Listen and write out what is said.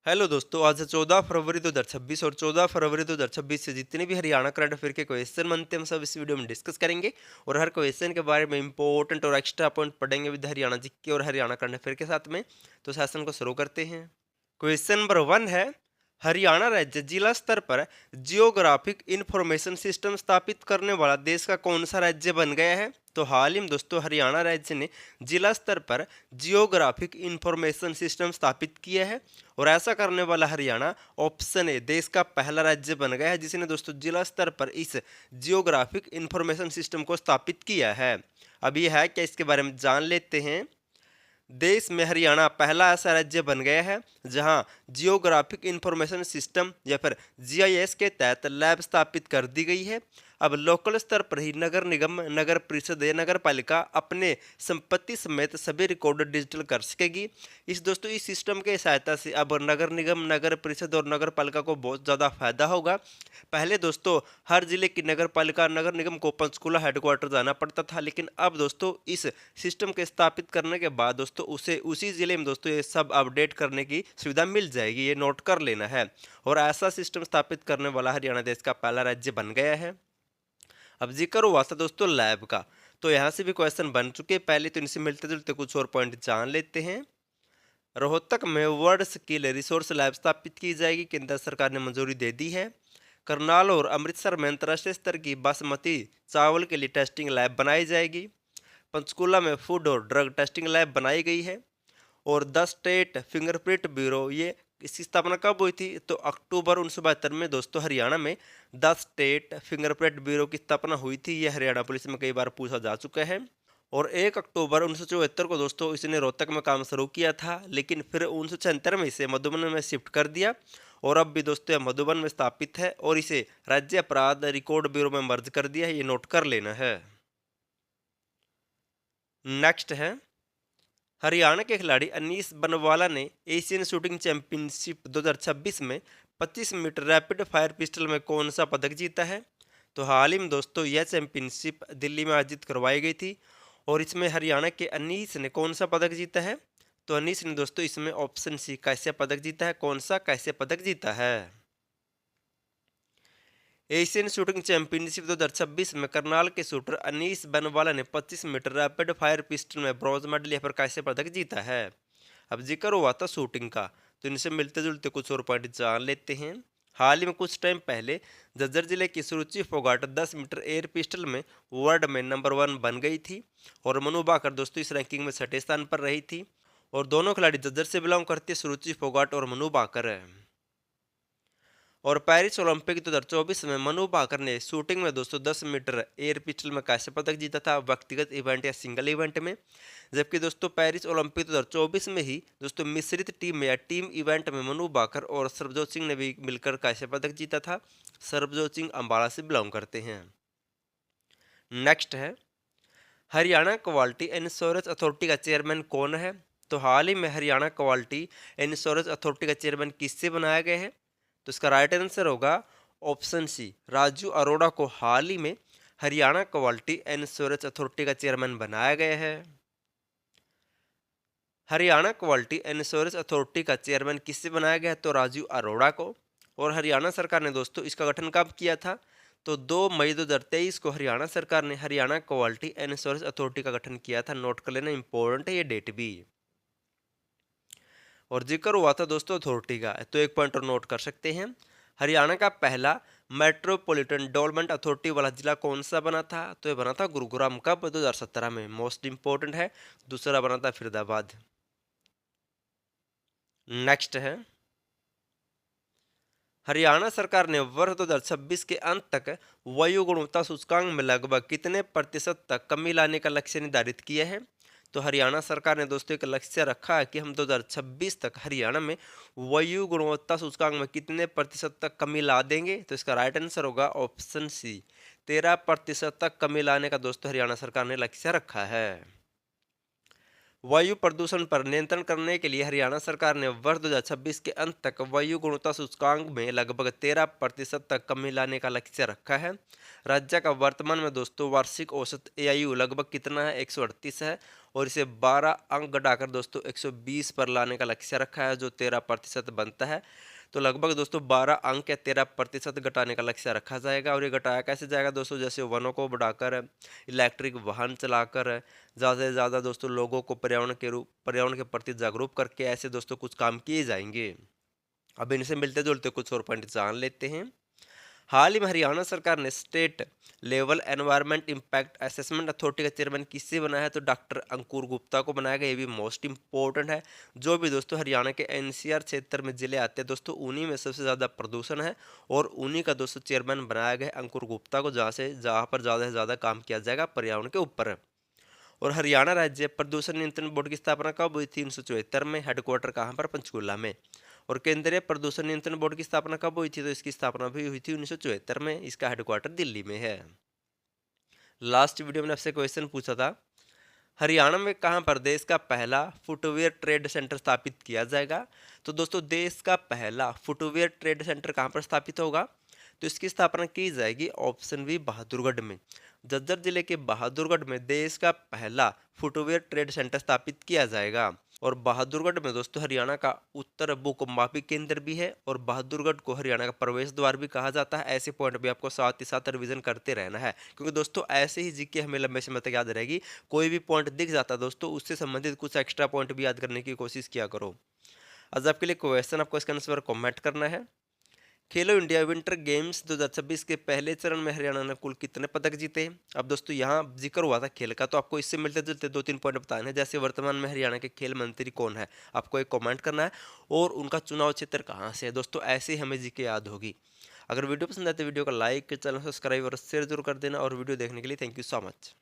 Hello दोस्तों, आज है 14 फरवरी 2026 और 14 फरवरी 2026 से जितने भी हरियाणा करंट अफेयर के क्वेश्चन बनते हैं हम सब इस वीडियो में डिस्कस करेंगे। और हर क्वेश्चन के बारे में इंपॉर्टेंट और एक्स्ट्रा पॉइंट पढ़ेंगे विद हरियाणा जीके और हरियाणा करंट अफेयर के साथ में। तो सेशन को शुरू करते हैं। क्वेश्चन नंबर 1 है, हरियाणा राज्य जिला स्तर पर जियोग्राफिक इंफॉर्मेशन सिस्टम स्थापित करने वाला देश का कौन सा राज्य बन गया है। तो हाल ही में दोस्तों हरियाणा राज्य ने जिला स्तर पर जियोग्राफिक इंफॉर्मेशन सिस्टम स्थापित किया है। और ऐसा करने वाला हरियाणा ऑप्शन ए देश का पहला राज्य बन गया है जिसने दोस्तों जिला स्तर पर इस जियोग्राफिक इंफॉर्मेशन सिस्टम को स्थापित किया है। अब ये है क्या, इसके बारे में जान लेते हैं। देश में हरियाणा पहला ऐसा राज्य बन गया है जहां जियोग्राफिक इंफॉर्मेशन सिस्टम या फिर जीआईएस के तहत लैब स्थापित कर दी गई है। अब लोकल स्तर पर ही नगर निगम, नगर परिषद या नगर पालिका अपने संपत्ति समेत सभी रिकॉर्ड डिजिटल कर सकेगी। इस सिस्टम के सहायता से अब नगर निगम, नगर परिषद और नगर पालिका को बहुत ज़्यादा फायदा होगा। पहले दोस्तों हर जिले की नगर पालिका, नगर निगम को पंचकूला हेडक्वार्टर जाना पड़ता था, लेकिन अब दोस्तों इस सिस्टम के स्थापित करने के बाद दोस्तों उसे उसी जिले में दोस्तों ये सब अपडेट करने की सुविधा मिल जाएगी, ये नोट कर लेना है। और ऐसा सिस्टम स्थापित करने वाला हरियाणा देश का पहला राज्य बन गया है। अब जिक्र हुआ था दोस्तों लैब का, तो यहाँ से भी क्वेश्चन बन चुके हैं। पहले तो इनसे मिलते जुलते कुछ और पॉइंट जान लेते हैं। रोहतक में वर्ल्ड स्किल रिसोर्स लैब स्थापित की जाएगी, केंद्र सरकार ने मंजूरी दे दी है। करनाल और अमृतसर में अंतर्राष्ट्रीय स्तर की बासमती चावल के लिए टेस्टिंग लैब बनाई जाएगी। पंचकूला में फूड और ड्रग टेस्टिंग लैब बनाई गई है। और द स्टेट फिंगरप्रिंट ब्यूरो, ये इसकी स्थापना कब हुई थी? तो अक्टूबर 1972 में दोस्तों हरियाणा में द स्टेट फिंगरप्रिंट ब्यूरो की स्थापना हुई थी। यह हरियाणा पुलिस में कई बार पूछा जा चुका है। और 1 अक्टूबर 1974 को दोस्तों इसने रोहतक में काम शुरू किया था, लेकिन फिर 1976 में इसे मधुबन में शिफ्ट कर दिया। और अब भी दोस्तों यह मधुबन में स्थापित है और इसे राज्य अपराध रिकॉर्ड ब्यूरो में मर्ज कर दिया है, ये नोट कर लेना है। नेक्स्ट है, हरियाणा के खिलाड़ी अनीस बनवाला ने एशियन शूटिंग चैंपियनशिप 2026 में 25 मीटर रैपिड फायर पिस्टल में कौन सा पदक जीता है? तो हाल ही में दोस्तों यह चैंपियनशिप दिल्ली में आयोजित करवाई गई थी और इसमें हरियाणा के अनीस ने कौन सा पदक जीता है? तो अनीस ने दोस्तों इसमें ऑप्शन सी कैसे पदक जीता है। कौन सा कैसे पदक जीता है? एशियन शूटिंग चैंपियनशिप 2026 में करनाल के शूटर अनीस बनवाला ने 25 मीटर रैपिड फायर पिस्टल में ब्रॉन्ज मेडल या फिर कैसे पदक जीता है। अब जिक्र हुआ था शूटिंग का, तो इनसे मिलते जुलते कुछ और पॉइंट जान लेते हैं। हाल ही में कुछ टाइम पहले झज्जर जिले की सुरुचि फोगाट 10 मीटर एयर पिस्टल में वर्ल्ड में नंबर 1 बन गई थी। और मनु भाकर दोस्तों इस रैंकिंग में 6ठे स्थान पर रही थी। और दोनों खिलाड़ी झज्जर से बिलोंग करती है, सुरुचि फोगाट और मनु भाकर है। और पेरिस ओलंपिक 2024 में मनु भाकर ने शूटिंग में दोस्तों 10 मीटर एयर पिस्टल में कांस्य पदक जीता था, व्यक्तिगत इवेंट या सिंगल इवेंट में। जबकि दोस्तों पेरिस ओलंपिक 2024 में ही दोस्तों मिश्रित टीम में या टीम इवेंट में मनु भाकर और सरबजोत सिंह ने भी मिलकर कांस्य पदक जीता था। सरबजोत सिंह अंबाला से बिलोंग करते हैं। नेक्स्ट है, हरियाणा क्वालिटी इंश्योरेंस अथॉरिटी का चेयरमैन कौन है? तो हाल ही में हरियाणा क्वालिटी इंश्योरेंस अथॉरिटी का चेयरमैन किससे बनाया गया है? तो इसका राइट आंसर होगा ऑप्शन सी, राजू अरोड़ा को हाल ही में हरियाणा क्वालिटी इंश्योरेंस अथॉरिटी का चेयरमैन बनाया गया है। हरियाणा क्वालिटी इंश्योरेंस अथॉरिटी का चेयरमैन किससे बनाया गया है? तो राजू अरोड़ा को। और हरियाणा सरकार ने दोस्तों इसका गठन कब किया था? तो 2 मई 2023 को हरियाणा सरकार ने हरियाणा क्वालिटी इंश्योरेंस अथॉरिटी का गठन किया था। नोट कर लेना, इंपॉर्टेंट है ये डेट भी। और जिक्र हुआ था दोस्तों अथॉरिटी का, तो एक पॉइंट और नोट कर सकते हैं। हरियाणा का पहला मेट्रोपॉलिटन डेवलपमेंट अथॉरिटी वाला जिला कौन सा बना था? तो ये बना था गुरुग्राम। कब? 2017 में। मोस्ट इंपॉर्टेंट है। दूसरा बना था फरीदाबाद। नेक्स्ट है, हरियाणा सरकार ने वर्ष 2026 के अंत तक वायु गुणवत्ता सूचकांक में लगभग कितने प्रतिशत तक कमी लाने का लक्ष्य निर्धारित किया है? तो हरियाणा सरकार ने दोस्तों एक लक्ष्य रखा है कि हम 2026 तक हरियाणा में वायु गुणवत्ता सूचकांक में कितने प्रतिशत तक कमी ला देंगे। तो इसका राइट आंसर होगा ऑप्शन सी, 13% तक कमी लाने का दोस्तों हरियाणा सरकार ने लक्ष्य रखा है। वायु प्रदूषण पर नियंत्रण करने के लिए हरियाणा सरकार ने वर्ष 2026 के अंत तक वायु गुणवत्ता सूचकांक में लगभग 13% तक कमी लाने का लक्ष्य रखा है। राज्य का वर्तमान में दोस्तों वार्षिक औसत AIU लगभग कितना है, 138 है, और इसे 12 अंक घटाकर दोस्तों 120 पर लाने का लक्ष्य रखा है, जो 13% बनता है। तो लगभग दोस्तों 12 अंक या 13% घटाने का लक्ष्य रखा जाएगा। और ये घटाया कैसे जाएगा दोस्तों, जैसे वनों को बढ़ाकर, इलेक्ट्रिक वाहन चलाकर, ज़्यादा से ज़्यादा दोस्तों लोगों को पर्यावरण के प्रति जागरूक करके ऐसे दोस्तों कुछ काम किए जाएंगे। अब इनसे मिलते जुलते कुछ और पॉइंट जान लेते हैं। हाल ही में हरियाणा सरकार ने state level environment impact assessment authority का चेयरमैन किससे बनाया है, तो डॉक्टर अंकुर गुप्ता को बनाया गया। ये भी मोस्ट इंपॉर्टेंट है। जो भी दोस्तों हरियाणा के NCR क्षेत्र में जिले आते हैं दोस्तों, उन्हीं में सबसे ज़्यादा प्रदूषण है, और उन्हीं का दोस्तों चेयरमैन बनाया गया अंकुर गुप्ता को, जहाँ पर ज़्यादा से ज़्यादा काम किया जाएगा पर्यावरण के ऊपर। और हरियाणा राज्य प्रदूषण नियंत्रण बोर्ड की स्थापना कब हुई थी, 1974 में। हेडक्वार्टर कहाँ पर, पंचकूला में। और केंद्रीय प्रदूषण नियंत्रण बोर्ड की स्थापना कब हुई थी, तो इसकी स्थापना भी हुई थी 1974 में। इसका हेडक्वार्टर दिल्ली में है। लास्ट वीडियो में आपसे क्वेश्चन पूछा था, हरियाणा में कहाँ पर देश का पहला फुटवेयर ट्रेड सेंटर स्थापित किया जाएगा। तो दोस्तों देश का पहला फुटवेयर ट्रेड सेंटर कहाँ पर स्थापित होगा, तो इसकी स्थापना की जाएगी ऑप्शन बी, बहादुरगढ़ में। झज्जर जिले के बहादुरगढ़ में देश का पहला फुटवेयर ट्रेड सेंटर स्थापित किया जाएगा। और बहादुरगढ़ में दोस्तों हरियाणा का उत्तर भूकंपापी केंद्र भी है, और बहादुरगढ़ को हरियाणा का प्रवेश द्वार भी कहा जाता है। ऐसे पॉइंट भी आपको साथ ही साथ रिवीजन करते रहना है, क्योंकि दोस्तों ऐसे ही जीके हमें लंबे समय तक याद रहेगी। कोई भी पॉइंट दिख जाता है दोस्तों, उससे संबंधित कुछ एक्स्ट्रा पॉइंट भी याद करने की कोशिश किया करो। आज आपके लिए क्वेश्चन, आपको इसका आंसर कमेंट करना है। खेलो इंडिया विंटर गेम्स 2026 के पहले चरण में हरियाणा ने कुल कितने पदक जीते। अब दोस्तों यहाँ जिक्र हुआ था खेल का, तो आपको इससे मिलते जुलते 2-3 पॉइंट बताने हैं। जैसे वर्तमान में हरियाणा के खेल मंत्री कौन है, आपको एक कमेंट करना है, और उनका चुनाव क्षेत्र कहाँ से है। दोस्तों ऐसे ही हमें जीके याद होगी। अगर वीडियो पसंद आए तो वीडियो को लाइक, चैनल सब्सक्राइब और शेयर जरूर कर देना। और वीडियो देखने के लिए थैंक यू सो मच।